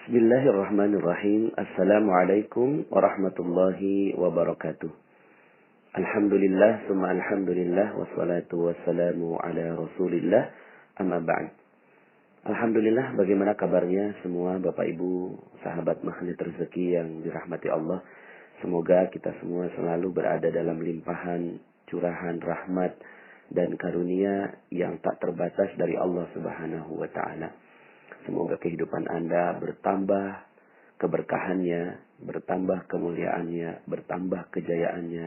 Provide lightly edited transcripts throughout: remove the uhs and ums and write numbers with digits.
Bismillahirrahmanirrahim. Assalamualaikum warahmatullahi wabarakatuh. Alhamdulillah, summa alhamdulillah, wassalatu wassalamu ala rasulillah, amma ba'd. Alhamdulillah, bagaimana kabarnya semua Bapak Ibu, sahabat magnet rezeki yang dirahmati Allah. Semoga kita semua selalu berada dalam limpahan, curahan, rahmat, dan karunia yang tak terbatas dari Allah Subhanahu wa Ta'ala. Semoga kehidupan Anda bertambah keberkahannya, bertambah kemuliaannya, bertambah kejayaannya,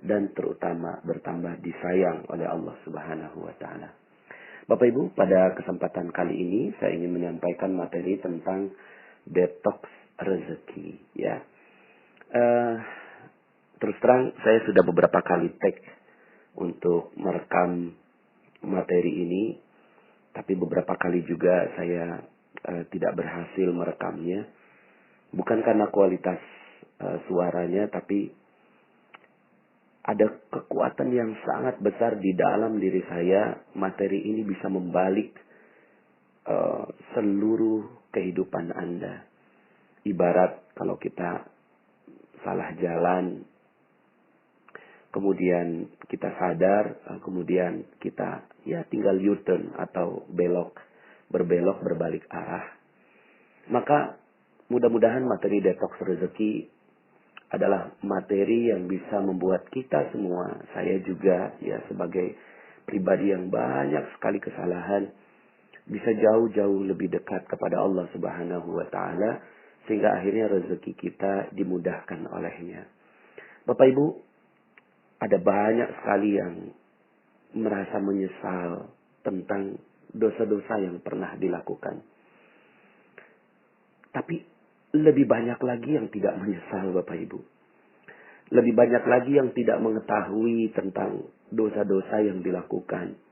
dan terutama bertambah disayang oleh Allah Subhanahu wa Ta'ala. Bapak Ibu, pada kesempatan kali ini saya ingin menyampaikan materi tentang detox rezeki. Ya, terus terang saya sudah beberapa kali tag untuk merekam materi ini, tapi beberapa kali juga saya tidak berhasil merekamnya. Bukan karena kualitas suaranya, tapi ada kekuatan yang sangat besar di dalam diri saya. Materi ini bisa membalik seluruh kehidupan Anda. Ibarat kalau kita salah jalan, kemudian kita sadar, kemudian kita tinggal U-turn atau berbelok berbalik arah. Maka mudah-mudahan materi detox rezeki adalah materi yang bisa membuat kita semua, saya juga sebagai pribadi yang banyak sekali kesalahan, bisa jauh-jauh lebih dekat kepada Allah Subhanahu wa Ta'ala, sehingga akhirnya rezeki kita dimudahkan olehnya. Bapak Ibu, ada banyak sekali yang merasa menyesal tentang dosa-dosa yang pernah dilakukan. Tapi lebih banyak lagi yang tidak menyesal, Bapak Ibu. Lebih banyak lagi yang tidak mengetahui tentang dosa-dosa yang dilakukan.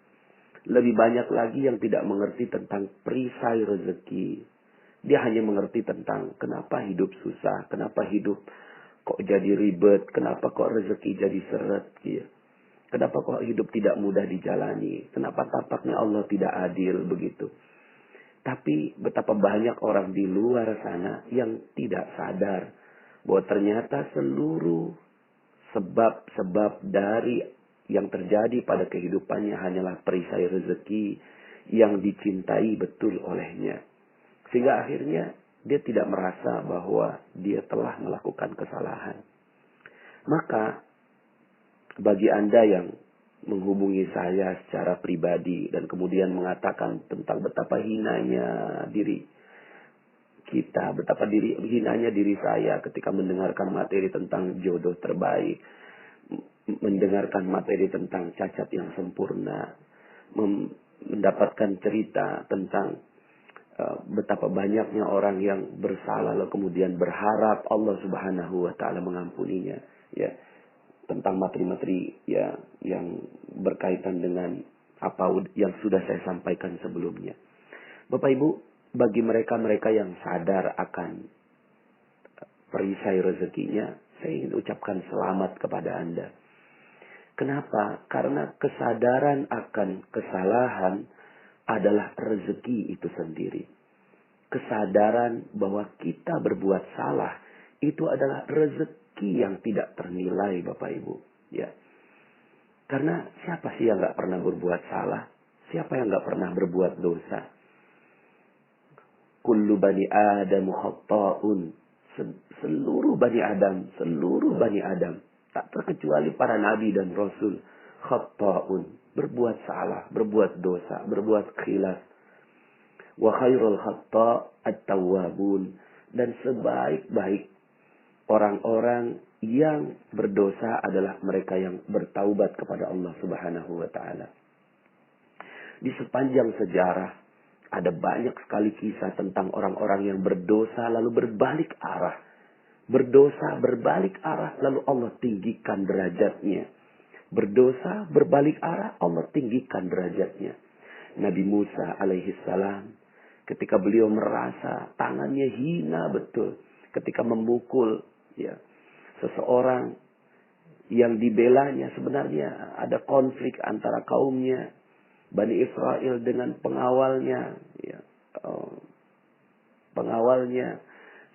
Lebih banyak lagi yang tidak mengerti tentang perisai rezeki. Dia hanya mengerti tentang kenapa hidup susah, kenapa hidup kok jadi ribet, kenapa kok rezeki jadi seret, kenapa kok hidup tidak mudah dijalani, kenapa tampaknya Allah tidak adil begitu. Tapi betapa banyak orang di luar sana yang tidak sadar bahwa ternyata seluruh sebab-sebab dari yang terjadi pada kehidupannya hanyalah perisai rezeki yang dicintai betul olehnya. Sehingga akhirnya dia tidak merasa bahwa dia telah melakukan kesalahan. Maka bagi Anda yang menghubungi saya secara pribadi dan kemudian mengatakan tentang betapa hinanya diri kita, betapa hinanya diri saya ketika mendengarkan materi tentang jodoh terbaik, mendengarkan materi tentang cacat yang sempurna, mendapatkan cerita tentang betapa banyaknya orang yang bersalah lalu kemudian berharap Allah Subhanahu wa Ta'ala mengampuninya, tentang materi-materi yang berkaitan dengan apa yang sudah saya sampaikan sebelumnya. Bapak Ibu, bagi mereka-mereka yang sadar akan perisai rezekinya, saya ingin ucapkan selamat kepada Anda. Kenapa? Karena kesadaran akan kesalahan adalah rezeki itu sendiri. Kesadaran bahwa kita berbuat salah itu adalah rezeki yang tidak ternilai, Bapak Ibu. Karena siapa sih yang gak pernah berbuat salah? Siapa yang gak pernah berbuat dosa? Kullu bani Adam khatta'un. Seluruh bani Adam, tak terkecuali para nabi dan rasul, khatta'un, berbuat salah, berbuat dosa, berbuat khilaf. Wa khairul khatta' at-tawwabun, dan sebaik-baik orang-orang yang berdosa adalah mereka yang bertaubat kepada Allah Subhanahu wa Ta'ala. Di sepanjang sejarah ada banyak sekali kisah tentang orang-orang yang berdosa lalu berbalik arah. Berdosa berbalik arah lalu Allah tinggikan derajatnya. Berdosa berbalik arah Allah tinggikan derajatnya. Nabi Musa alaihissalam ketika beliau merasa tangannya hina betul ketika memukul seseorang yang dibelanya, sebenarnya ada konflik antara kaumnya Bani Israel dengan pengawalnya.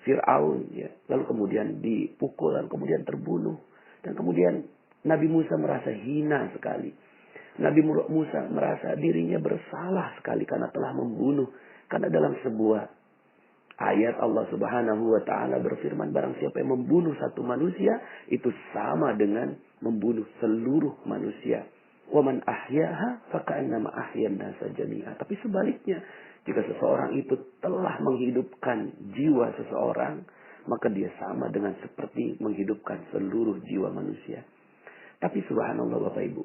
Fir'aun, ya. Lalu kemudian dipukul, dan kemudian terbunuh. Dan kemudian Nabi Musa merasa hina sekali. Nabi Musa merasa dirinya bersalah sekali karena telah membunuh. Karena dalam sebuah ayat Allah Subhanahu wa taala berfirman, barang siapa yang membunuh satu manusia itu sama dengan membunuh seluruh manusia. Wa man ahyaha faka'annama ahyan nasa jami'a. Tapi sebaliknya, jika seseorang itu telah menghidupkan jiwa seseorang, maka dia sama dengan seperti menghidupkan seluruh jiwa manusia. Tapi subhanallah Bapak Ibu,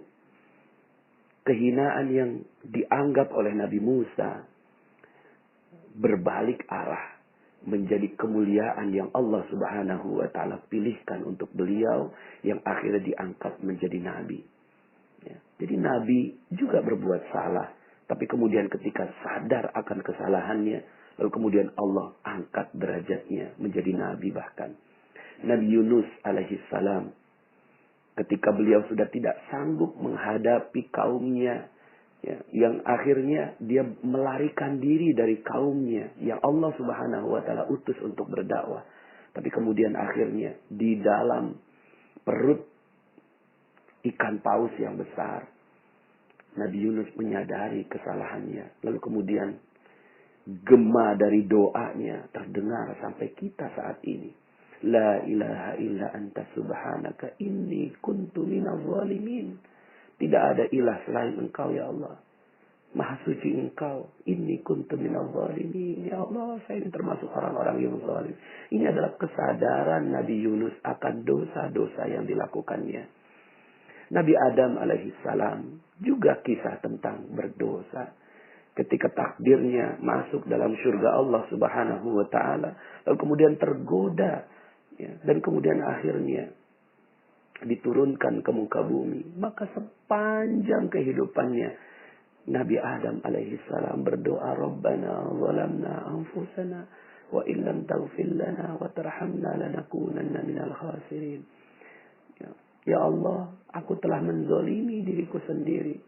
kehinaan yang dianggap oleh Nabi Musa berbalik arah menjadi kemuliaan yang Allah Subhanahu wa taala pilihkan untuk beliau, yang akhirnya diangkat menjadi nabi. Ya. Jadi nabi juga berbuat salah, tapi kemudian ketika sadar akan kesalahannya, lalu kemudian Allah angkat derajatnya menjadi nabi bahkan. Nabi Yunus alaihissalam, ketika beliau sudah tidak sanggup menghadapi kaumnya, ya, yang akhirnya dia melarikan diri dari kaumnya yang Allah Subhanahu wa taala utus untuk berdakwah. Tapi kemudian akhirnya di dalam perut ikan paus yang besar, Nabi Yunus menyadari kesalahannya. Lalu kemudian gema dari doanya terdengar sampai kita saat ini. La ilaha illa anta subhanaka inni kuntu minaz zalimin. Tidak ada ilah selain engkau ya Allah. Maha suci engkau. Inni kuntu minaz zalimin. Ya Allah, saya ini termasuk orang-orang yang zalim. Ini adalah kesadaran Nabi Yunus akan dosa-dosa yang dilakukannya. Nabi Adam alaihissalam juga kisah tentang berdosa. Ketika takdirnya masuk dalam surga Allah Subhanahu wa taala, lalu kemudian tergoda, ya, dan kemudian akhirnya diturunkan ke muka bumi, maka sepanjang kehidupannya Nabi Adam alaihissalam berdoa, Rabbana zalamna anfusana wa illam taghfir lana wa tarhamna lanakunanna minal khasirin. Ya Allah, aku telah menzalimi diriku sendiri.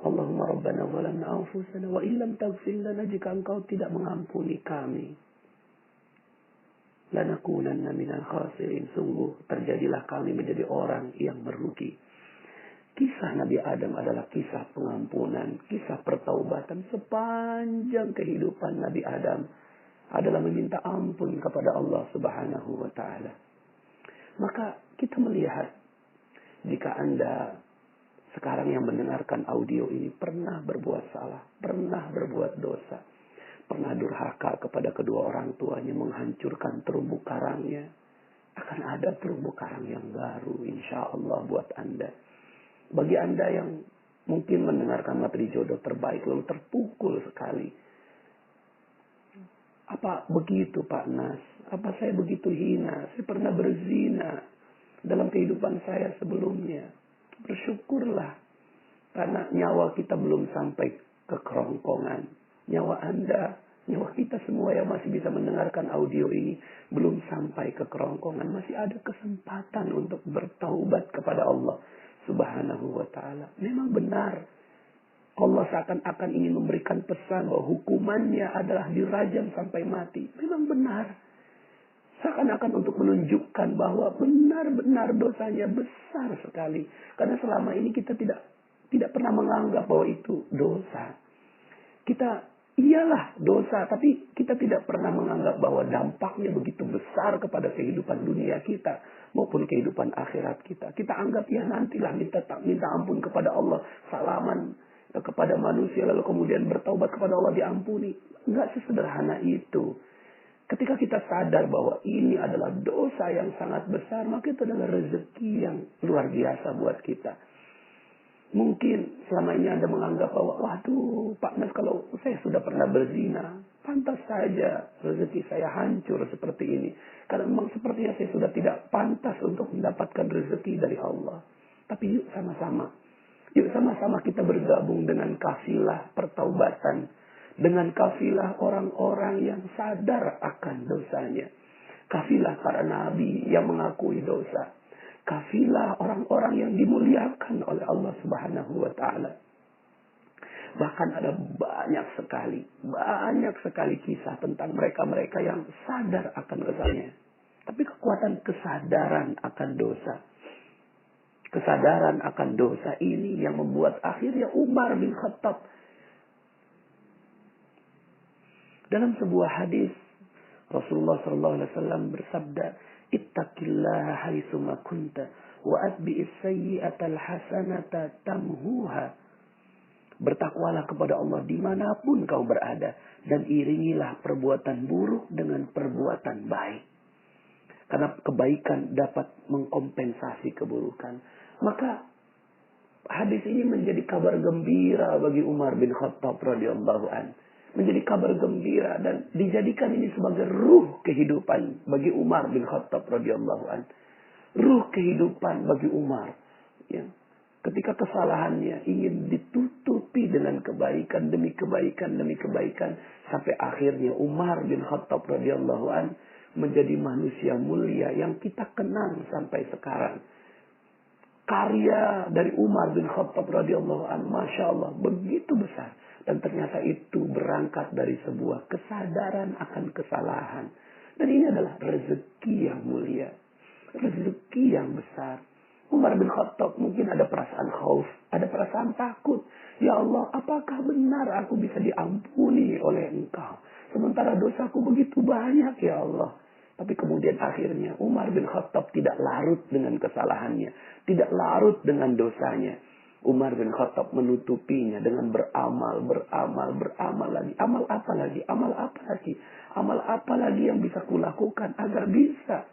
Allahumma Rabbana zalamna anfusana wa illam taghfir lana, jika engkau tidak mengampuni kami, lanakunanna minal khasirin, sungguh terjadilah kami menjadi orang yang merugi. Kisah Nabi Adam adalah kisah pengampunan, kisah pertaubatan. Sepanjang kehidupan Nabi Adam adalah meminta ampun kepada Allah Subhanahu wa taala. Maka kita melihat, jika Anda sekarang yang mendengarkan audio ini pernah berbuat salah, pernah berbuat dosa, pernah durhaka kepada kedua orang tuanya, menghancurkan terumbu karangnya, akan ada terumbu karang yang baru insya Allah buat Anda. Bagi Anda yang mungkin mendengarkan materi jodoh terbaik lalu terpukul sekali, apa begitu Pak Nas? Apa saya begitu hina? Saya pernah berzina dalam kehidupan saya sebelumnya. Bersyukurlah, karena nyawa kita belum sampai ke kerongkongan. Nyawa Anda, nyawa kita semua yang masih bisa mendengarkan audio ini belum sampai ke kerongkongan. Masih ada kesempatan untuk bertaubat kepada Allah Subhanahu wa taala. Memang benar, Allah seakan-akan ingin memberikan pesan bahwa hukumannya adalah dirajam sampai mati. Memang benar. Seakan-akan untuk menunjukkan bahwa benar-benar dosanya besar sekali. Karena selama ini kita tidak pernah menganggap bahwa itu dosa. Kita iyalah dosa, tapi kita tidak pernah menganggap bahwa dampaknya begitu besar kepada kehidupan dunia kita maupun kehidupan akhirat kita. Kita anggap ya nantilah minta ampun kepada Allah, salaman kepada manusia, lalu kemudian bertaubat kepada Allah, diampuni. Enggak sesederhana itu. Ketika kita sadar bahwa ini adalah dosa yang sangat besar, maka itu adalah rezeki yang luar biasa buat kita. Mungkin selama ini Anda menganggap bahwa, waduh Pak Nas, kalau saya sudah pernah berzina, pantas saja rezeki saya hancur seperti ini. Karena memang sepertinya saya sudah tidak pantas untuk mendapatkan rezeki dari Allah. Tapi yuk sama-sama. Yuk sama-sama kita bergabung dengan kafilah pertaubatan. Dengan kafilah orang-orang yang sadar akan dosanya. Kafilah para nabi yang mengakui dosa. Kafilah orang-orang yang dimuliakan oleh Allah Subhanahu wa ta'ala. Bahkan ada banyak sekali kisah tentang mereka-mereka yang sadar akan dosanya. Tapi kekuatan kesadaran akan dosa. Kesadaran akan dosa ini yang membuat akhirnya Umar bin Khattab dalam sebuah hadis Rasulullah SAW bersabda, "Ittaqillaha haitsuma kunta wa atbi'is sayyi'atal hasanata tamhuha." Bertakwalah kepada Allah dimanapun kau berada, dan iringilah perbuatan buruk dengan perbuatan baik. Karena kebaikan dapat mengkompensasi keburukan. Maka hadis ini menjadi kabar gembira bagi Umar bin Khattab radhiyallahu an. Menjadi kabar gembira dan dijadikan ini sebagai ruh kehidupan bagi Umar bin Khattab radhiyallahu an. Ruh kehidupan bagi Umar. Ya. Ketika kesalahannya ingin ditutupi dengan kebaikan demi kebaikan demi kebaikan, sampai akhirnya Umar bin Khattab radhiyallahu an menjadi manusia mulia yang kita kenang sampai sekarang. Karya dari Umar bin Khattab radhiyallahu an, masya Allah, begitu besar. Dan ternyata itu berangkat dari sebuah kesadaran akan kesalahan. Dan ini adalah rezeki yang mulia. Rezeki yang besar. Umar bin Khattab mungkin ada perasaan khauf, ada perasaan takut. Ya Allah, apakah benar aku bisa diampuni oleh Engkau? Sementara dosaku begitu banyak, ya Allah. Tapi kemudian akhirnya Umar bin Khattab tidak larut dengan kesalahannya. Tidak larut dengan dosanya. Umar bin Khattab menutupinya dengan beramal lagi. Amal apa lagi? Amal apa lagi? Amal apa lagi yang bisa kulakukan agar bisa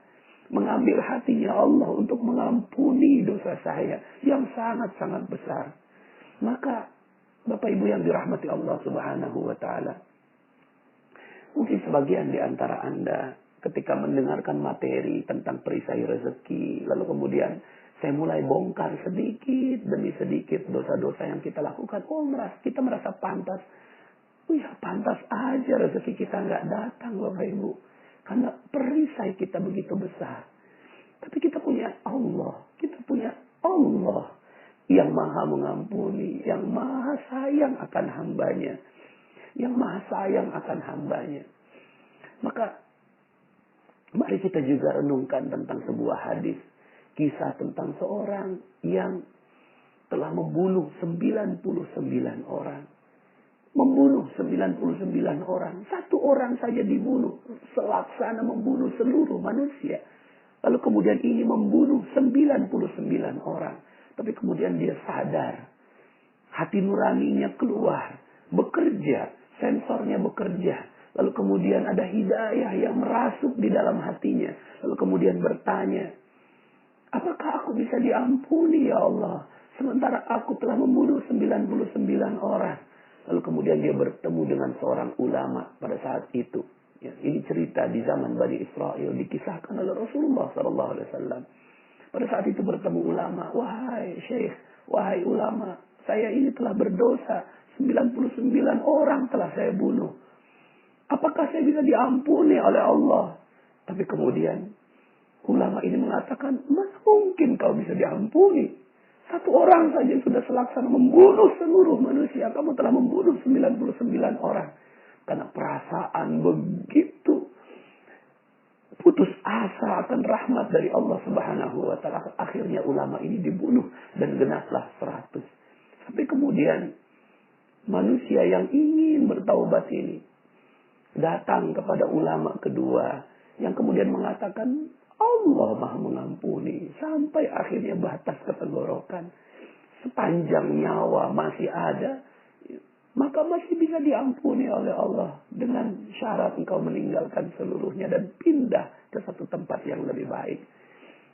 mengambil hatinya Allah untuk mengampuni dosa saya yang sangat-sangat besar. Maka Bapak Ibu yang dirahmati Allah Subhanahu wa taala, mungkin sebagian di antara Anda ketika mendengarkan materi tentang perisai rezeki, lalu kemudian saya mulai bongkar sedikit demi sedikit dosa-dosa yang kita lakukan. Kita merasa pantas. Ya pantas aja rezeki kita nggak datang Bapak Ibu. Karena perisai kita begitu besar. Tapi kita punya Allah. Kita punya Allah yang maha mengampuni. Yang maha sayang akan hambanya. Yang maha sayang akan hambanya. Maka mari kita juga renungkan tentang sebuah hadis. Kisah tentang seorang yang telah membunuh 99 orang. Membunuh 99 orang. Satu orang saja dibunuh. Selaksana membunuh seluruh manusia. Lalu kemudian ini membunuh 99 orang. Tapi kemudian dia sadar. Hati nuraninya keluar. Bekerja. Sensornya bekerja. Lalu kemudian ada hidayah yang merasuk di dalam hatinya. Lalu kemudian bertanya, apakah aku bisa diampuni ya Allah? Sementara aku telah membunuh 99 orang. Lalu kemudian dia bertemu dengan seorang ulama pada saat itu. Ya, ini cerita di zaman Bani Israel dikisahkan oleh Rasulullah SAW. Pada saat itu bertemu ulama. Wahai syekh, wahai ulama, saya ini telah berdosa. 99 orang telah saya bunuh. Apakah saya bisa diampuni oleh Allah? Tapi kemudian ulama ini mengatakan, mana mungkin kau bisa diampuni? Satu orang saja sudah selaksana membunuh seluruh manusia. Kamu telah membunuh 99 orang. Karena perasaan begitu putus asa akan rahmat dari Allah Subhanahu wa taala. Akhirnya ulama ini dibunuh dan genaplah 100. Sampai kemudian manusia yang ingin bertaubat ini datang kepada ulama kedua yang kemudian mengatakan, Allah maha mengampuni. Sampai akhirnya batas ketenggorokan. Sepanjang nyawa masih ada, maka masih bisa diampuni oleh Allah. Dengan syarat engkau meninggalkan seluruhnya dan pindah ke satu tempat yang lebih baik.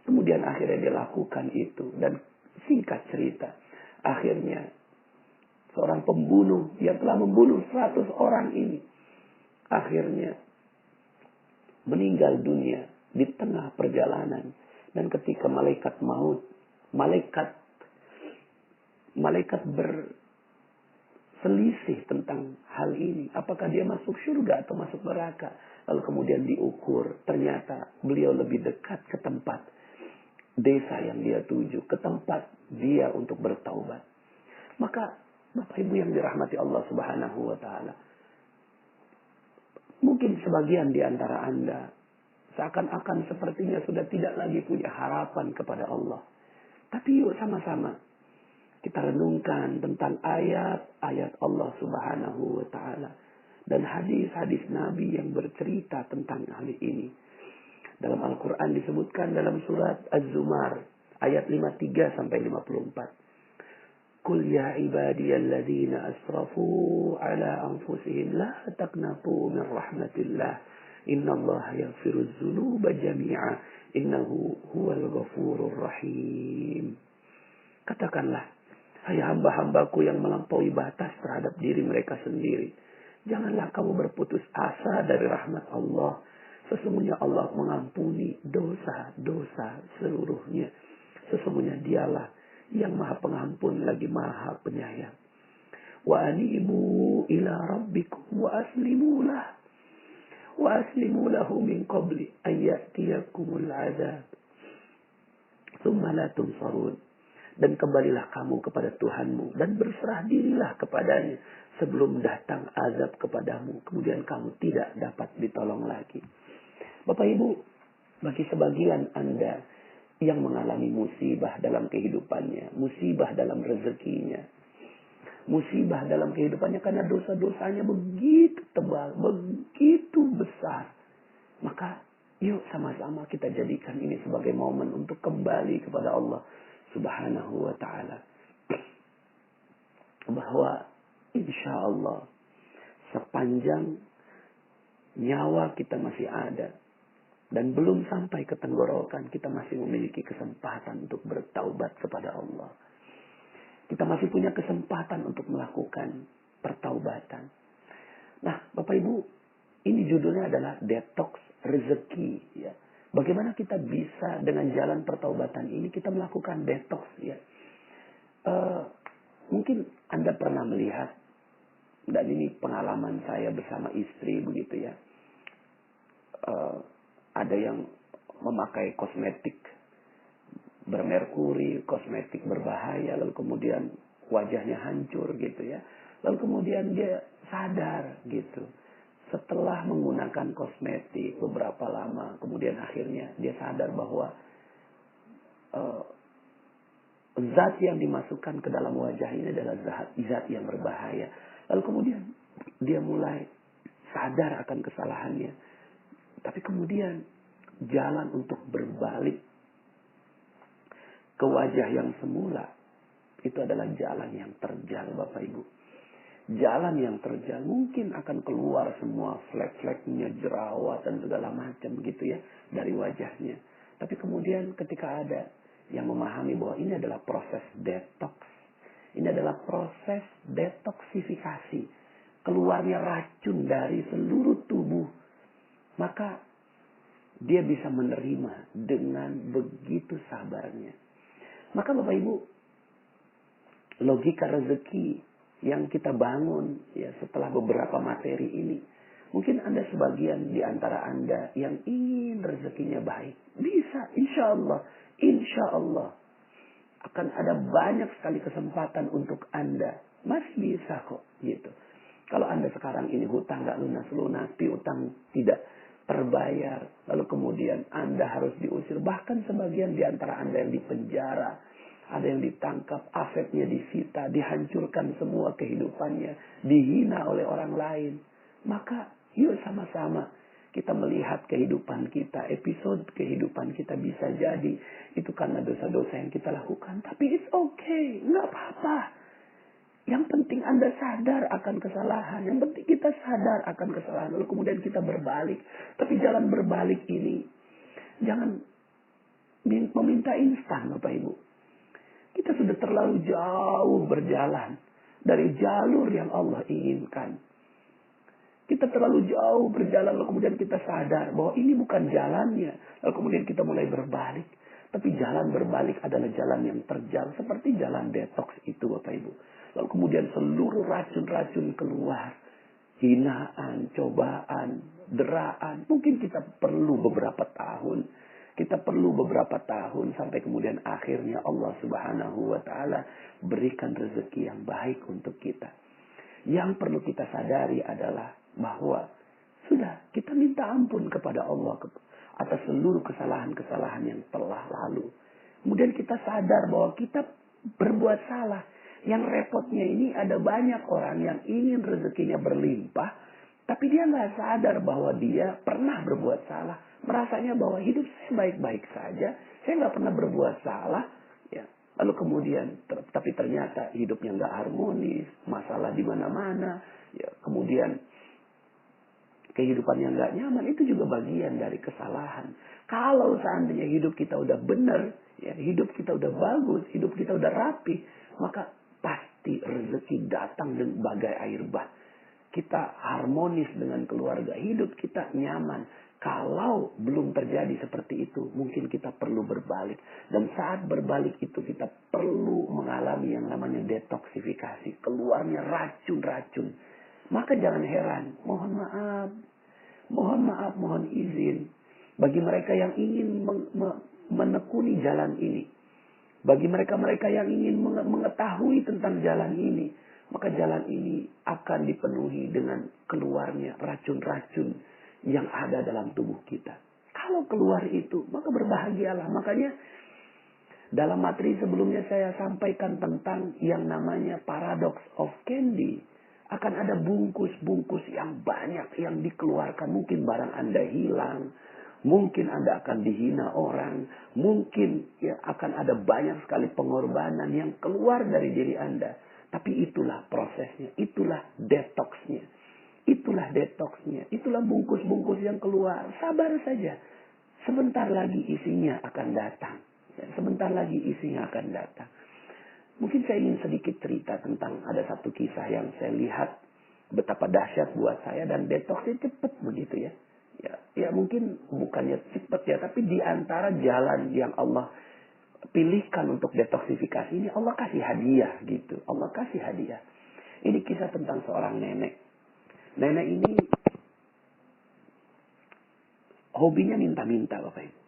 Kemudian akhirnya dia lakukan itu. Dan singkat cerita, akhirnya seorang pembunuh yang telah membunuh 100 orang ini, akhirnya meninggal dunia di tengah perjalanan. Dan ketika malaikat maut, malaikat berselisih tentang hal ini, apakah dia masuk surga atau masuk neraka. Lalu kemudian diukur, ternyata beliau lebih dekat ke tempat desa yang dia tuju, ke tempat dia untuk bertaubat. Maka Bapak Ibu yang dirahmati Allah Subhanahu wa taala. Mungkin sebagian di antara Anda seakan-akan sepertinya sudah tidak lagi punya harapan kepada Allah. Tapi yuk sama-sama kita renungkan tentang ayat-ayat Allah Subhanahu wa taala dan hadis-hadis Nabi yang bercerita tentang hal ini. Dalam Al-Qur'an disebutkan dalam surat Az-Zumar ayat 53 sampai 54. Qul ya ibadiyalladzina asrafu ala anfusihim la taqnatu min rahmatillah. Innallaha yaghfiruz dzunuba jami'a innahu huwal ghafurur rahim. Katakanlah, hai hamba-hambaku yang melampaui batas terhadap diri mereka sendiri, janganlah kamu berputus asa dari rahmat Allah. Sesungguhnya Allah mengampuni dosa-dosa seluruhnya. Sesungguhnya dialah yang maha pengampun lagi maha penyayang. Wa anibu ila rabbikum wa aslimu lah. Wa aslimu lahu min qabli an ya'tiyakumul azab. Tsumma la tunsarun. Dan kembalilah kamu kepada Tuhanmu dan berserah dirilah kepadanya sebelum datang azab kepadamu. Kemudian kamu tidak dapat ditolong lagi. Bapak Ibu, bagi sebagian Anda yang mengalami musibah dalam kehidupannya, musibah dalam rezekinya, musibah dalam kehidupannya karena dosa-dosanya begitu tebal, begitu besar. Maka yuk sama-sama kita jadikan ini sebagai momen untuk kembali kepada Allah Subhanahu wa ta'ala. Bahwa insya Allah sepanjang nyawa kita masih ada dan belum sampai ke tenggorokan, kita masih memiliki kesempatan untuk bertaubat kepada Allah. Kita masih punya kesempatan untuk melakukan pertaubatan. Nah, Bapak Ibu, ini judulnya adalah detox rezeki, ya. Bagaimana kita bisa dengan jalan pertaubatan ini kita melakukan detox, ya. Mungkin Anda pernah melihat, dan ini pengalaman saya bersama istri begitu, ya. Ada yang memakai kosmetik bermerkuri, kosmetik berbahaya, lalu kemudian wajahnya hancur gitu, ya. Lalu kemudian dia sadar gitu. Setelah menggunakan kosmetik beberapa lama, kemudian akhirnya dia sadar bahwa zat yang dimasukkan ke dalam wajah ini adalah zat yang berbahaya. Lalu kemudian dia mulai sadar akan kesalahannya. Tapi kemudian jalan untuk berbalik ke wajah yang semula itu adalah jalan yang terjal, Bapak Ibu. Jalan yang terjal mungkin akan keluar semua flek-fleknya, jerawat dan segala macam gitu, ya, dari wajahnya. Tapi kemudian ketika ada yang memahami bahwa ini adalah proses detox, ini adalah proses detoksifikasi, keluarnya racun dari seluruh tubuh, maka dia bisa menerima dengan begitu sabarnya. Maka Bapak Ibu, logika rezeki yang kita bangun, ya, setelah beberapa materi ini, mungkin Anda sebagian di antara Anda yang ingin rezekinya baik, bisa, insya Allah akan ada banyak sekali kesempatan untuk Anda, masih bisa kok, gitu. Kalau Anda sekarang ini hutang nggak lunas-lunas, piutang tidak terbayar, lalu kemudian Anda harus diusir, bahkan sebagian di antara Anda yang dipenjara, ada yang ditangkap, asetnya disita, dihancurkan semua kehidupannya, dihina oleh orang lain. Maka yuk sama-sama kita melihat kehidupan kita, episode kehidupan kita bisa jadi itu karena dosa-dosa yang kita lakukan. Tapi it's okay, nggak apa-apa. Yang penting Anda sadar akan kesalahan. Yang penting kita sadar akan kesalahan. Lalu kemudian kita berbalik. Tapi jalan berbalik ini jangan meminta instan, Bapak Ibu. Kita sudah terlalu jauh berjalan dari jalur yang Allah inginkan. Kita terlalu jauh berjalan, lalu kemudian kita sadar bahwa ini bukan jalannya. Lalu kemudian kita mulai berbalik. Tapi jalan berbalik adalah jalan yang terjal. Seperti jalan detox itu, Bapak Ibu. Lalu kemudian seluruh racun-racun keluar. Hinaan, cobaan, deraan. Mungkin kita perlu beberapa tahun. Kita perlu beberapa tahun sampai kemudian akhirnya Allah Subhanahu wa taala berikan rezeki yang baik untuk kita. Yang perlu kita sadari adalah bahwa sudah kita minta ampun kepada Allah atas seluruh kesalahan-kesalahan yang telah lalu. Kemudian kita sadar bahwa kita berbuat salah. Yang repotnya ini ada banyak orang yang ingin rezekinya berlimpah, tapi dia nggak sadar bahwa dia pernah berbuat salah. Merasanya bahwa hidup saya baik-baik saja, saya nggak pernah berbuat salah. Ya. Lalu kemudian, tapi ternyata hidupnya nggak harmonis, masalah di mana-mana. Ya. Kemudian kehidupan yang nggak nyaman itu juga bagian dari kesalahan. Kalau seandainya hidup kita udah benar, ya, hidup kita udah bagus, hidup kita udah rapi, maka pasti rezeki datang dengan bagai air bah. Kita harmonis dengan keluarga, hidup kita nyaman. Kalau belum terjadi seperti itu, mungkin kita perlu berbalik. Dan saat berbalik itu kita perlu mengalami yang namanya detoksifikasi. Keluarnya racun-racun. Maka jangan heran, mohon maaf, mohon izin. Bagi mereka yang ingin menekuni jalan ini. Bagi mereka-mereka yang ingin mengetahui tentang jalan ini. Maka jalan ini akan dipenuhi dengan keluarnya racun-racun yang ada dalam tubuh kita. Kalau keluar itu, maka berbahagialah. Makanya dalam materi sebelumnya saya sampaikan tentang yang namanya paradox of candy. Akan ada bungkus-bungkus yang banyak yang dikeluarkan. Mungkin barang Anda hilang. Mungkin Anda akan dihina orang. Mungkin ya, akan ada banyak sekali pengorbanan yang keluar dari diri Anda. Tapi itulah prosesnya. Itulah detoxnya. Itulah detoxnya. Itulah bungkus-bungkus yang keluar. Sabar saja. Sebentar lagi isinya akan datang. Ya, sebentar lagi isinya akan datang. Mungkin saya ingin sedikit cerita tentang ada satu kisah yang saya lihat betapa dahsyat buat saya dan detoxnya cepat begitu ya. Ya mungkin bukannya cepat ya, tapi di antara jalan yang Allah pilihkan untuk detoksifikasi ini Allah kasih hadiah gitu. Allah kasih hadiah. Ini kisah tentang seorang nenek. Nenek ini hobinya minta-minta Bapak Ibu.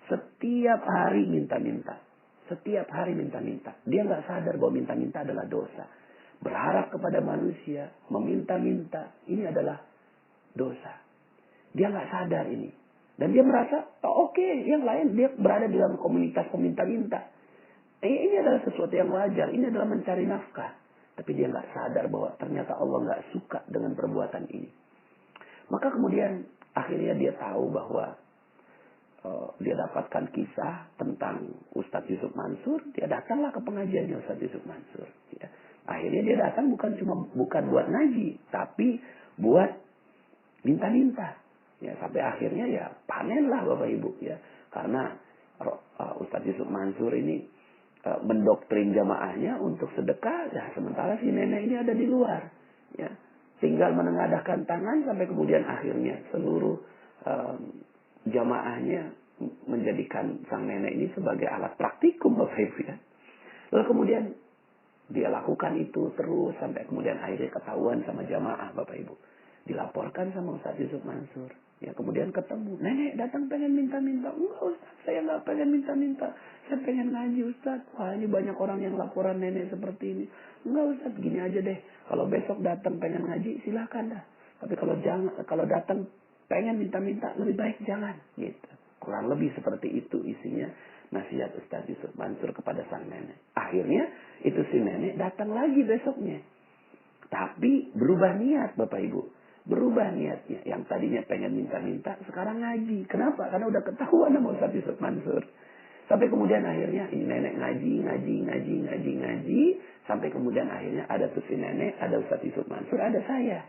Setiap hari minta-minta. Setiap hari minta-minta. Dia nggak sadar bahwa minta-minta adalah dosa. Berharap kepada manusia, meminta-minta, ini adalah dosa. Dia nggak sadar ini. Dan dia merasa, oke, yang lain dia berada dalam komunitas peminta-minta. Ini adalah sesuatu yang wajar. Ini adalah mencari nafkah. Tapi dia nggak sadar bahwa ternyata Allah nggak suka dengan perbuatan ini. Maka kemudian akhirnya dia tahu bahwa dia dapatkan kisah tentang Ustadz Yusuf Mansur. Dia datanglah ke pengajiannya Ustadz Yusuf Mansur. Ya. Akhirnya dia datang bukan buat ngaji, tapi buat minta-minta. Ya, sampai akhirnya ya panenlah Bapak Ibu ya. Karena Ustadz Yusuf Mansur ini mendoktrin jamaahnya untuk sedekah, ya sementara si nenek ini ada di luar. Ya. Tinggal menengadahkan tangan sampai kemudian akhirnya seluruh jamaahnya menjadikan sang nenek ini sebagai alat praktikum Bapak Ibu ya. Lalu kemudian dia lakukan itu terus sampai kemudian akhirnya ketahuan sama jamaah Bapak Ibu. Dilaporkan sama Ustadz Yusuf Mansur. Ya kemudian ketemu. Nenek datang pengen minta-minta. Enggak Ustadz, saya nggak pengen minta-minta. Saya pengen ngaji Ustadz. Wah ini banyak orang yang laporan nenek seperti ini. Enggak Ustadz, gini aja deh. Kalau besok datang pengen ngaji silakan dah. Tapi kalau datang pengen minta-minta lebih baik jangan. Gitu. Kurang lebih seperti itu isinya nasihat Ustadz Yusuf Mansur kepada sang nenek. Akhirnya itu si nenek datang lagi besoknya. Tapi berubah niat Bapak Ibu. Berubah niatnya. Yang tadinya pengen minta-minta, sekarang ngaji. Kenapa? Karena udah ketahuan sama Ustadz Yusuf Mansur. Sampai kemudian akhirnya ini nenek ngaji. Sampai kemudian akhirnya ada tuh si nenek, ada Ustadz Yusuf Mansur, ada saya.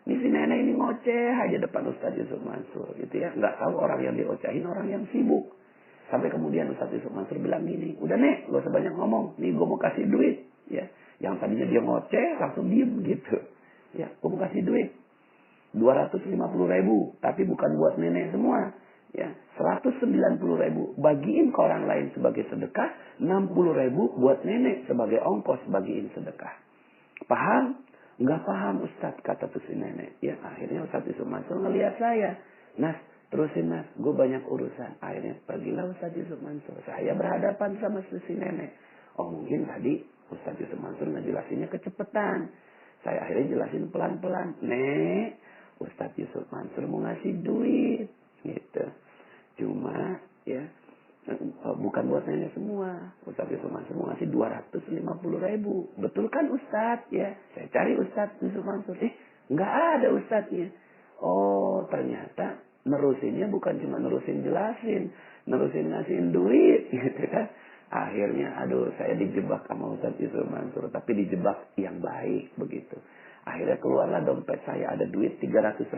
Ini si nenek ini ngoceh aja depan Ustadz Yusuf Mansur. Gitu ya. Nggak tahu orang yang diocehin, orang yang sibuk. Sampai kemudian Ustadz Yusuf Mansur bilang gini, udah nek, gak usah banyak ngomong. Nih gue mau kasih duit. Ya. Yang tadinya dia ngoceh, langsung diem gitu. Ya, gue mau kasih duit 250.000, tapi bukan buat nenek semua. Ya, 190.000 bagiin ke orang lain sebagai sedekah, 60.000 buat nenek sebagai ongkos bagiin sedekah. Paham? Enggak paham Ustadz, kata tuh si nenek. Ya, akhirnya Ustadz Yusuf Mansur ngelihat saya. Nah, Terusin Mas, gue banyak urusan. Akhirnya pergilah Ustaz Yusuf Mansur. Saya berhadapan sama si nenek. Oh mungkin tadi Ustaz Yusuf Mansur ngejelasinnya kecepetan. Saya akhirnya jelasin pelan-pelan. Nek, Ustaz Yusuf Mansur mau ngasih duit. Gitu. Cuma ya bukan buat nenek semua. Ustaz Yusuf Mansur mau ngasih 250.000. Betul kan Ustaz? Ya, saya cari Ustaz Yusuf Mansur. Nggak ada Ustaznya. Oh ternyata nerusinnya bukan cuma nerusin jelasin, nerusin ngasihin duit gitu kan. Akhirnya aduh saya dijebak sama Ustaz Yusuf Mansur, tapi dijebak yang baik begitu. Akhirnya keluarlah dompet saya ada duit 300.000.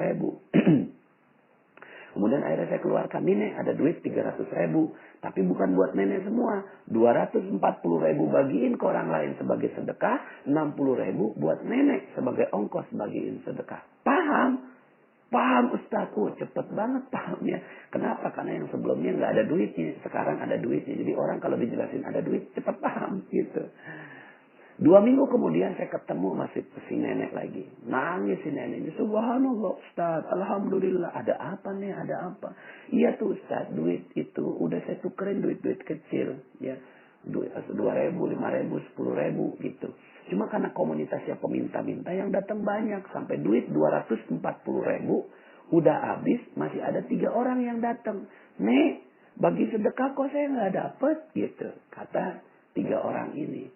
Kemudian akhirnya saya keluarkan, nenek ada duit 300.000. Tapi bukan buat nenek semua. 240.000 bagiin ke orang lain sebagai sedekah. 60.000 buat nenek sebagai ongkos bagiin sedekah. Paham? Paham Ustaz, cepet banget pahamnya. Kenapa? Karena yang sebelumnya nggak ada duitnya, sekarang ada duitnya. Jadi orang kalau dijelasin ada duit, cepet paham gitu. 2 minggu kemudian saya ketemu masih si nenek lagi. Nangis si neneknya. Subhanallah Ustaz, alhamdulillah. Ada apa nih? Ada apa? Iya tuh Ustaz, duit itu udah saya tukerin duit-duit kecil. Ya, duit 2.000, 5.000, 10.000 gitu. Cuma karena komunitasnya peminta-minta yang datang banyak. Sampai duit 240.000 udah habis. Masih ada 3 orang yang datang. Nek, bagi sedekah kok saya nggak dapet gitu. Kata 3 orang ini.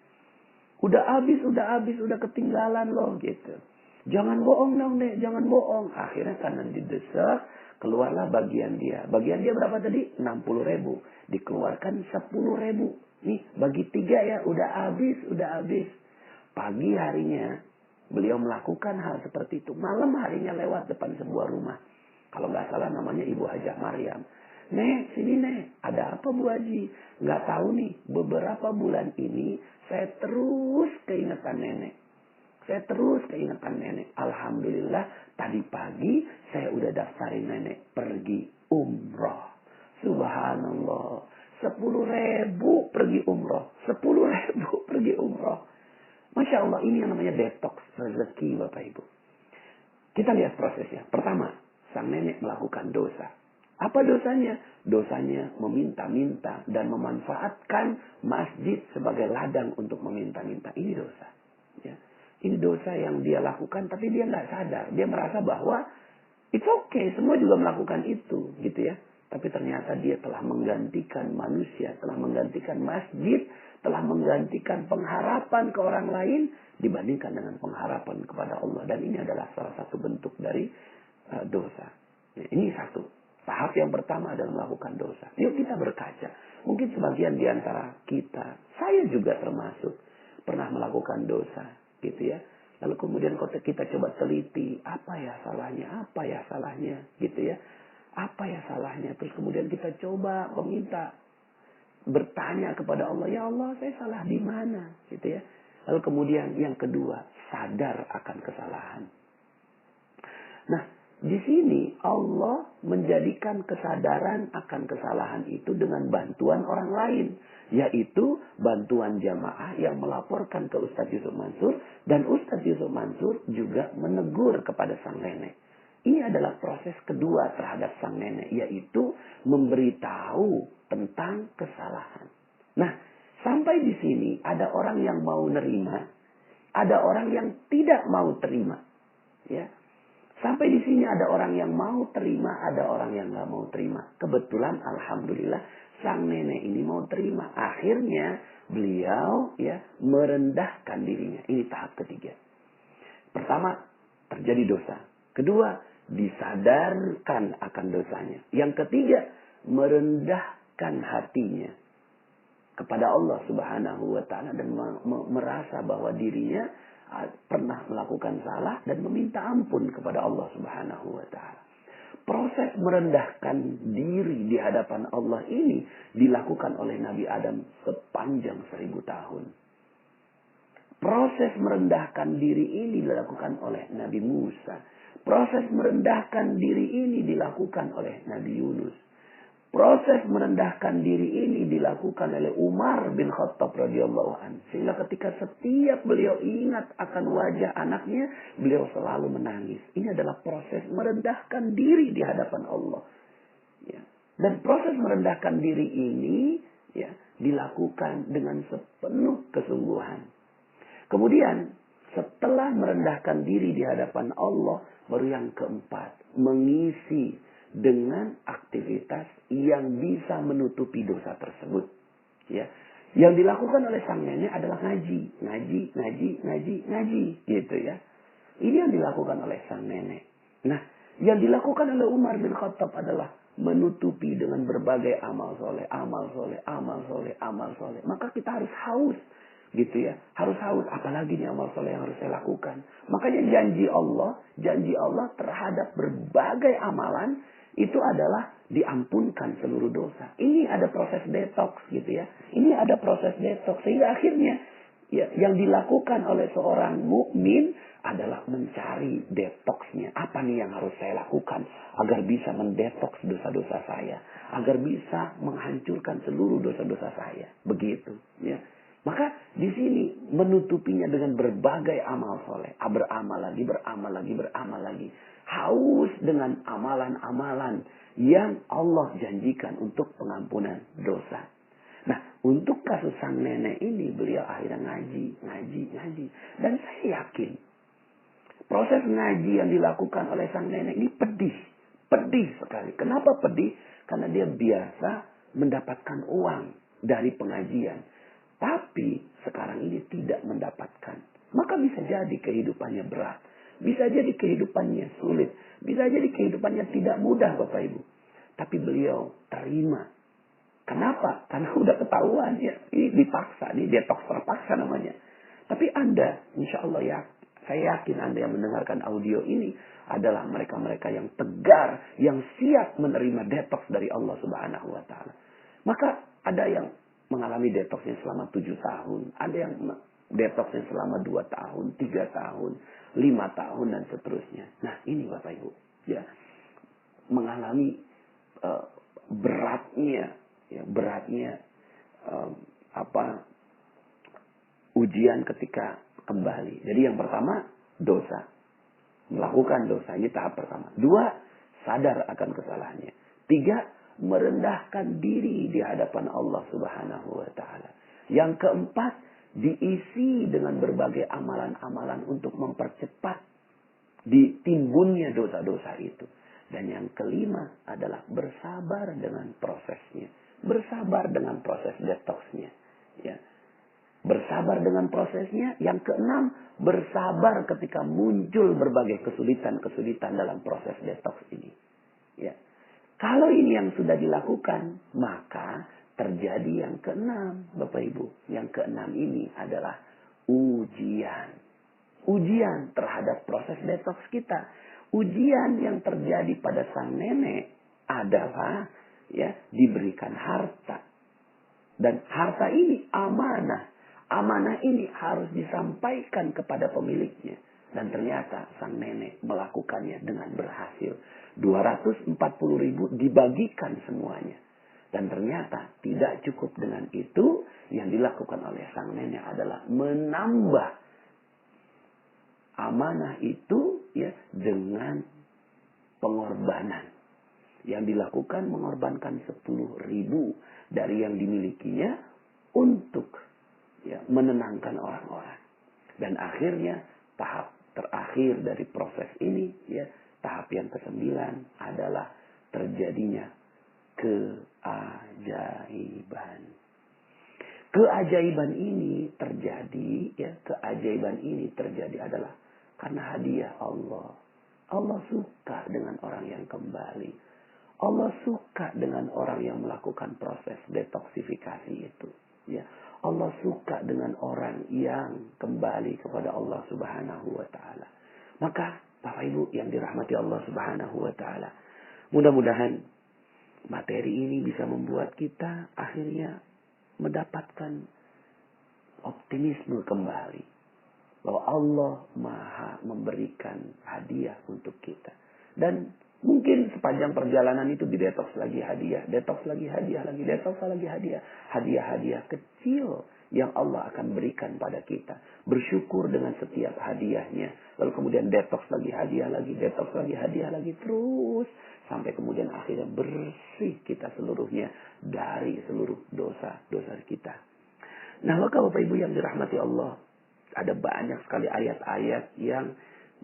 Udah habis, udah ketinggalan loh gitu. Jangan bohong dong Nek, jangan bohong. Akhirnya karena didesak, keluarlah bagian dia. Bagian dia berapa tadi? 60.000. Dikeluarkan 10.000. Nih bagi 3 ya, udah habis. Pagi harinya beliau melakukan hal seperti itu. Malam harinya lewat depan sebuah rumah. Kalau nggak salah namanya Ibu Hajah Maryam. Nek, sini Nek. Ada apa Bu Haji? Nggak tahu nih. Beberapa bulan ini saya terus keingetan nenek. Alhamdulillah tadi pagi saya udah daftarin nenek pergi umroh. Subhanallah. 10.000 pergi umroh. 10.000 pergi umroh. Masya Allah, ini yang namanya detox rezeki Bapak Ibu. Kita lihat prosesnya. Pertama, sang nenek melakukan dosa. Apa dosanya? Dosanya meminta-minta dan memanfaatkan masjid sebagai ladang untuk meminta-minta. Ini dosa. Ya. Ini dosa yang dia lakukan tapi dia nggak sadar. Dia merasa bahwa it's okay, semua juga melakukan itu, gitu ya. Tapi ternyata dia telah menggantikan manusia, telah menggantikan masjid, telah menggantikan pengharapan ke orang lain dibandingkan dengan pengharapan kepada Allah. Dan ini adalah salah satu bentuk dari dosa. Ya, ini satu. Tahap yang pertama adalah melakukan dosa. Yuk kita berkaca. Mungkin sebagian di antara kita, saya juga termasuk, pernah melakukan dosa, gitu ya. Lalu kemudian kita coba teliti, apa ya salahnya, gitu ya. Apa ya salahnya? Terus kemudian kita coba meminta, bertanya kepada Allah, ya Allah saya salah di mana? Gitu ya. Lalu kemudian yang kedua, sadar akan kesalahan. Nah, di sini Allah menjadikan kesadaran akan kesalahan itu dengan bantuan orang lain. Yaitu bantuan jamaah yang melaporkan ke Ustaz Yusuf Mansur. Dan Ustaz Yusuf Mansur juga menegur kepada sang nenek. Ini adalah proses kedua terhadap sang nenek, yaitu memberitahu tentang kesalahan. Nah, sampai di sini ada orang yang mau nerima, ada orang yang tidak mau terima. Ya, sampai di sini ada orang yang mau terima, ada orang yang nggak mau terima. Kebetulan, alhamdulillah, sang nenek ini mau terima. Akhirnya beliau ya merendahkan dirinya. Ini tahap ketiga. Pertama, terjadi dosa. Kedua, disadarkan akan dosanya. Yang ketiga, merendahkan hatinya kepada Allah Subhanahu wa Ta'ala dan merasa bahwa dirinya pernah melakukan salah dan meminta ampun kepada Allah Subhanahu wa Ta'ala. Proses merendahkan diri di hadapan Allah ini dilakukan oleh Nabi Adam sepanjang 1000 tahun. Proses merendahkan diri ini dilakukan oleh Nabi Musa. Proses merendahkan diri ini dilakukan oleh Nabi Yunus. Proses merendahkan diri ini dilakukan oleh Umar bin Khattab radhiyallahu anhu. Sehingga ketika setiap beliau ingat akan wajah anaknya, beliau selalu menangis. Ini adalah proses merendahkan diri di hadapan Allah. Ya. Dan proses merendahkan diri ini ya dilakukan dengan sepenuh kesungguhan. Kemudian setelah merendahkan diri di hadapan Allah, baru yang keempat, mengisi dengan aktivitas yang bisa menutupi dosa tersebut. Ya. Yang dilakukan oleh sang nenek adalah ngaji, gitu ya. Ini yang dilakukan oleh sang nenek. Nah, yang dilakukan oleh Umar bin Khattab adalah menutupi dengan berbagai amal soleh. Maka kita harus haus, gitu ya. Harus haus, apalagi nih amal soleh yang harus saya lakukan. Makanya janji Allah terhadap berbagai amalan itu adalah diampunkan seluruh dosa. Ini ada proses detox, gitu ya. Ini ada proses detox sehingga akhirnya ya, yang dilakukan oleh seorang mukmin adalah mencari detoxnya. Apa nih yang harus saya lakukan agar bisa mendetoks dosa-dosa saya, agar bisa menghancurkan seluruh dosa-dosa saya. Begitu, ya. Maka di sini menutupinya dengan berbagai amal soleh, beramal lagi. Haus dengan amalan-amalan yang Allah janjikan untuk pengampunan dosa. Nah, untuk kasus sang nenek ini beliau akhirnya ngaji. Dan saya yakin proses ngaji yang dilakukan oleh sang nenek ini pedih sekali. Kenapa pedih? Karena dia biasa mendapatkan uang dari pengajian. Tapi sekarang ini tidak mendapatkan. Maka bisa jadi kehidupannya berat. Bisa jadi kehidupannya sulit. Bisa jadi kehidupannya tidak mudah, Bapak Ibu. Tapi beliau terima. Kenapa? Karena udah ketahuan ya. Ini dipaksa. Ini detox terpaksa namanya. Tapi Anda, insya Allah ya, saya yakin Anda yang mendengarkan audio ini adalah mereka-mereka yang tegar, yang siap menerima detox dari Allah Subhanahu wa Ta'ala. Maka ada yang mengalami detoxnya selama 7 tahun. Ada yang detoxnya selama 2 tahun, 3 tahun, 5 tahun, dan seterusnya. Nah, ini Bapak Ibu. Ya, mengalami beratnya ujian ketika kembali. Jadi yang pertama, dosa. Melakukan dosa. Ini tahap pertama. 2, sadar akan kesalahannya. 3, merendahkan diri di hadapan Allah Subhanahu wa Ta'ala. Yang keempat, diisi dengan berbagai amalan-amalan untuk mempercepat ditimbunnya dosa-dosa itu. Dan yang kelima adalah bersabar dengan prosesnya. Bersabar dengan proses detoxnya. Ya. Bersabar dengan prosesnya. Yang keenam, bersabar ketika muncul berbagai kesulitan-kesulitan dalam proses detox ini. Ya. Kalau ini yang sudah dilakukan, maka terjadi yang keenam, Bapak Ibu. Yang keenam ini adalah ujian. Ujian terhadap proses detox kita. Ujian yang terjadi pada sang nenek adalah ya diberikan harta. Dan harta ini amanah. Amanah ini harus disampaikan kepada pemiliknya. Dan ternyata sang nenek melakukannya dengan berhasil. 240.000 dibagikan semuanya. Dan ternyata tidak cukup dengan itu. Yang dilakukan oleh sang nenek adalah menambah amanah itu ya dengan pengorbanan. Yang dilakukan mengorbankan 10.000 dari yang dimilikinya untuk ya menenangkan orang-orang. Dan akhirnya tahap terakhir dari proses ini ya tahap yang ke-9 adalah terjadinya keajaiban. Keajaiban ini terjadi adalah karena hadiah Allah. Allah suka dengan orang yang kembali. Allah suka dengan orang yang melakukan proses detoksifikasi itu. Ya, Allah suka dengan orang yang kembali kepada Allah Subhanahu wa Ta'ala. Maka Bapak Ibu yang dirahmati Allah Subhanahu wa Ta'ala, mudah-mudahan materi ini bisa membuat kita akhirnya mendapatkan optimisme kembali. Bahwa Allah maha memberikan hadiah untuk kita. Dan mungkin sepanjang perjalanan itu didetoks lagi hadiah. Detoks lagi hadiah lagi. Detoks lagi hadiah. Hadiah-hadiah kecil yang Allah akan berikan pada kita. Bersyukur dengan setiap hadiahnya. Lalu kemudian detox lagi, hadiah lagi, detox lagi, hadiah lagi. Terus sampai kemudian akhirnya bersih kita seluruhnya dari seluruh dosa-dosa kita. Nah, maka Bapak Ibu yang dirahmati Allah, ada banyak sekali ayat-ayat yang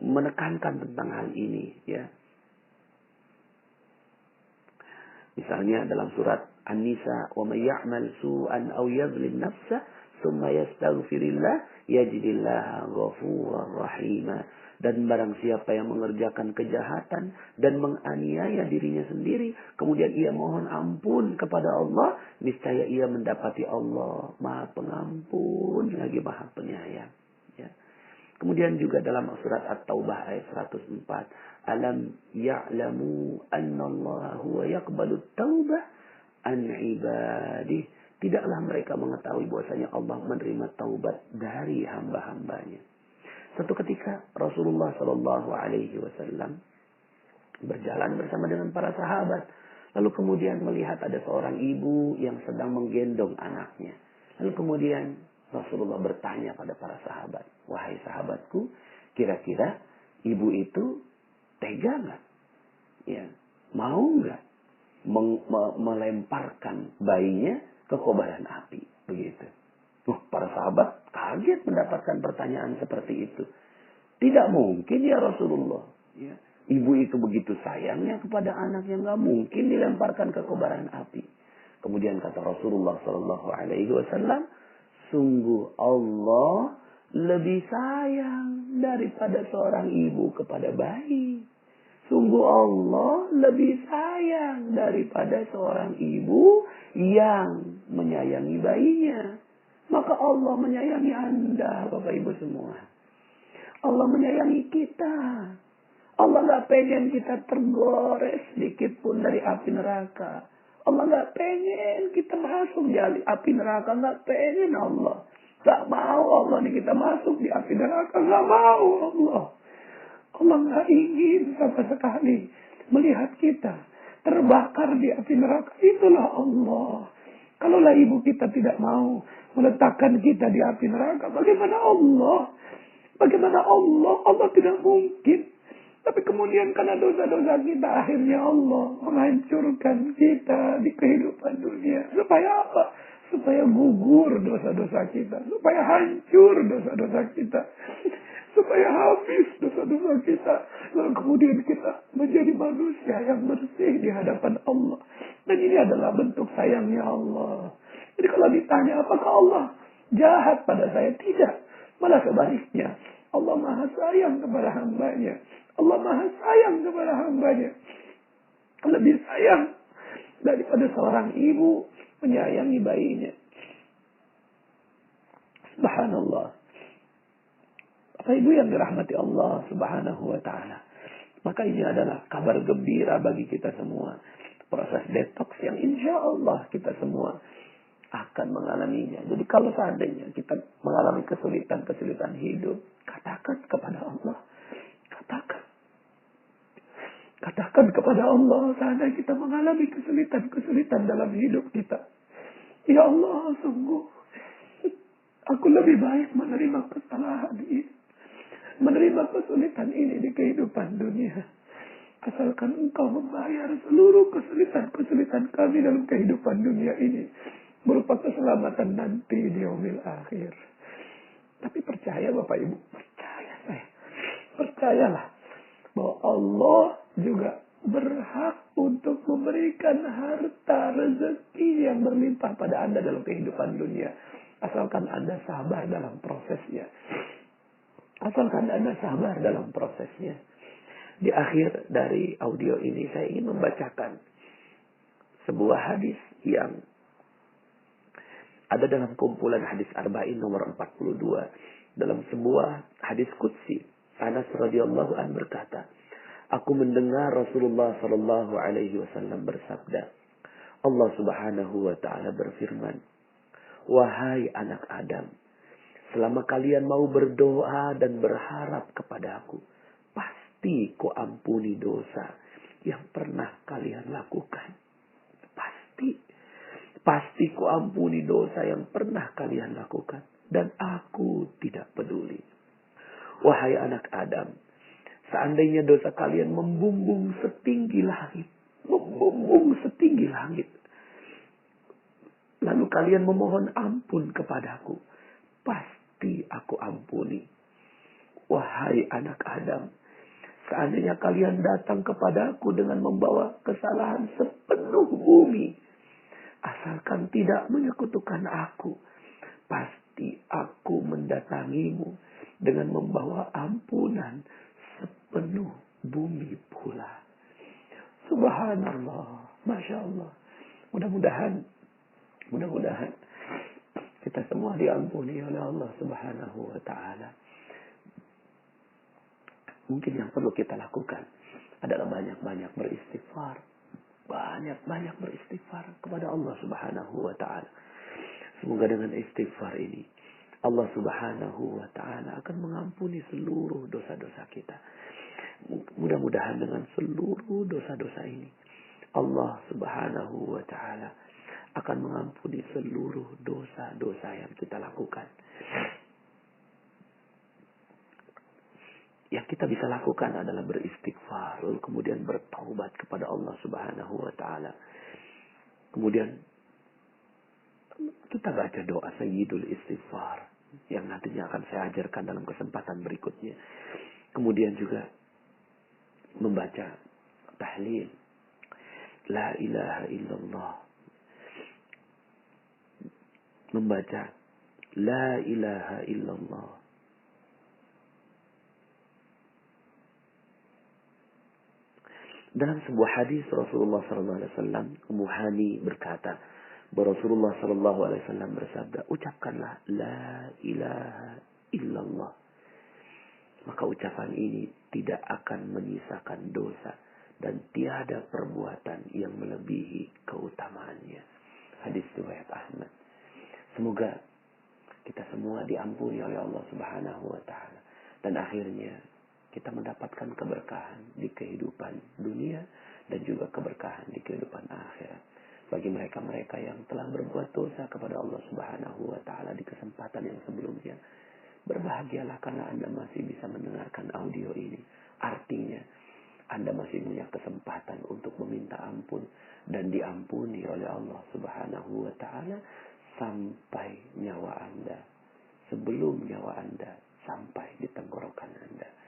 menekankan tentang hal ini, ya. Misalnya dalam surat An-Nisa, "Wa may ya'mal su'an aw yadhlim nafsah, tsumma yastaghfirillah, yajidillaha ghafurar rahima." Dan barang siapa yang mengerjakan kejahatan dan menganiaya dirinya sendiri, kemudian ia mohon ampun kepada Allah, niscaya ia mendapati Allah Maha Pengampun lagi Maha Penyayang. Ya. Kemudian juga dalam surat At-Taubah ayat 104. Alam ya'lamu anna Allah huwa yaqbalut taubah an ibadih. Tidaklah mereka mengetahui bahwasanya Allah menerima taubat dari hamba-hambanya. Suatu ketika Rasulullah Shallallahu Alaihi Wasallam berjalan bersama dengan para sahabat. Lalu kemudian melihat ada seorang ibu yang sedang menggendong anaknya. Lalu kemudian Rasulullah bertanya pada para sahabat, "Wahai sahabatku, kira-kira ibu itu tega nggak? Ya, mau nggak melemparkan bayinya ke kobaran api?" Begitu. Para sahabat kaget mendapatkan pertanyaan seperti itu. Tidak mungkin ya Rasulullah. Ya. Ibu itu begitu sayangnya kepada anaknya, nggak mungkin dilemparkan ke kobaran api. Kemudian kata Rasulullah Shallallahu Alaihi Wasallam, sungguh Allah lebih sayang daripada seorang ibu kepada bayi. Sungguh Allah lebih sayang daripada seorang ibu yang menyayangi bayinya. Maka Allah menyayangi Anda, Bapak Ibu semua. Allah menyayangi kita. Allah gak pengen kita tergores sedikit pun dari api neraka. Allah gak pengen kita masuk di api neraka. Gak pengen Allah. Gak mau Allah nih kita masuk di api neraka. Gak mau Allah. Allah gak ingin sama sekali melihat kita terbakar di api neraka. Itulah Allah. Kalaulah ibu kita tidak mau meletakkan kita di api neraka, bagaimana Allah? Bagaimana Allah? Allah tidak mungkin. Tapi kemudian karena dosa-dosa kita, akhirnya Allah menghancurkan kita di kehidupan dunia. Supaya apa? Supaya gugur dosa-dosa kita. Supaya hancur dosa-dosa kita. Supaya habis dosa-dosa kita. Lalu kemudian kita menjadi manusia yang bersih di hadapan Allah. Dan ini adalah bentuk sayangnya Allah. Jadi kalau ditanya apakah Allah jahat pada saya? Tidak. Malah sebaliknya. Allah Maha sayang kepada hambanya. Allah Maha sayang kepada hambanya. Lebih sayang daripada seorang ibu menyayangi bayinya. Subhanallah. Bapak Ibu yang dirahmati Allah Subhanahu wa ta'ala. Maka ini adalah kabar gembira bagi kita semua. Proses detox yang insya Allah kita semua akan mengalaminya. Jadi kalau seandainya kita mengalami kesulitan-kesulitan hidup, katakan kepada Allah. Katakan kepada Allah, seandainya kita mengalami kesulitan-kesulitan dalam hidup kita. Ya Allah, sungguh aku lebih baik menerima kesalahan ini. Menerima kesulitan ini di kehidupan dunia. Asalkan Engkau membayar seluruh kesulitan-kesulitan kami dalam kehidupan dunia ini. Berupa keselamatan nanti di yaumil akhir. Tapi percaya Bapak Ibu. Percaya saya. Percayalah. Bahwa Allah juga berhak untuk memberikan harta rezeki yang berlimpah pada Anda dalam kehidupan dunia. Asalkan Anda sabar dalam prosesnya. Asalkan Anda sabar dalam prosesnya. Di akhir dari audio ini saya ingin membacakan sebuah hadis yang ada dalam kumpulan hadis Arba'in nomor 42. Dalam sebuah hadis qudsi, Anas radhiyallahu an berkata, aku mendengar Rasulullah sallallahu alaihi wasallam bersabda, Allah Subhanahu wa taala berfirman, wahai anak Adam, selama kalian mau berdoa dan berharap kepadaku, pasti ku ampuni dosa yang pernah kalian lakukan. Pasti. Pasti ku ampuni dosa yang pernah kalian lakukan. Dan aku tidak peduli. Wahai anak Adam, seandainya dosa kalian membumbung setinggi langit. Membumbung setinggi langit. Lalu kalian memohon ampun kepadaku. Pasti aku ampuni. Wahai anak Adam, seandainya kalian datang kepadaku dengan membawa kesalahan sepenuh bumi, asalkan tidak menyekutukan aku, pasti aku mendatangimu dengan membawa ampunan sepenuh bumi pula. Subhanallah, Masya Allah. Mudah-mudahan kita semua diampuni oleh Allah Subhanahu wa ta'ala. Mungkin yang perlu kita lakukan adalah banyak-banyak beristighfar. Banyak-banyak beristighfar kepada Allah Subhanahu wa ta'ala. Semoga dengan istighfar ini Allah Subhanahu wa ta'ala akan mengampuni seluruh dosa-dosa kita. Mudah-mudahan dengan seluruh dosa-dosa ini Allah Subhanahu wa ta'ala akan mengampuni seluruh dosa-dosa yang kita lakukan. Yang kita bisa lakukan adalah beristighfar, lalu kemudian bertaubat kepada Allah Subhanahu wa ta'ala. Kemudian kita baca doa Sayyidul Istighfar yang nantinya akan saya ajarkan dalam kesempatan berikutnya. Kemudian juga membaca tahlil La ilaha illallah. Membaca La ilaha illallah. Dalam sebuah hadis Rasulullah SAW, Ummu Hani berkata bahwa Rasulullah SAW bersabda, ucapkanlah La ilaha illallah. Maka ucapan ini tidak akan menyisakan dosa dan tiada perbuatan yang melebihi keutamaannya. Hadis riwayat Ahmad. Semoga kita semua diampuni oleh Allah Subhanahu wa ta'ala. Dan akhirnya kita mendapatkan keberkahan di kehidupan dunia dan juga keberkahan di kehidupan akhirat. Bagi mereka-mereka yang telah berbuat dosa kepada Allah Subhanahu wa ta'ala di kesempatan yang sebelumnya, berbahagialah karena Anda masih bisa mendengarkan audio ini. Artinya Anda masih punya kesempatan untuk meminta ampun dan diampuni oleh Allah Subhanahu wa ta'ala sampai nyawa Anda, sebelum nyawa Anda sampai di tenggorokan Anda.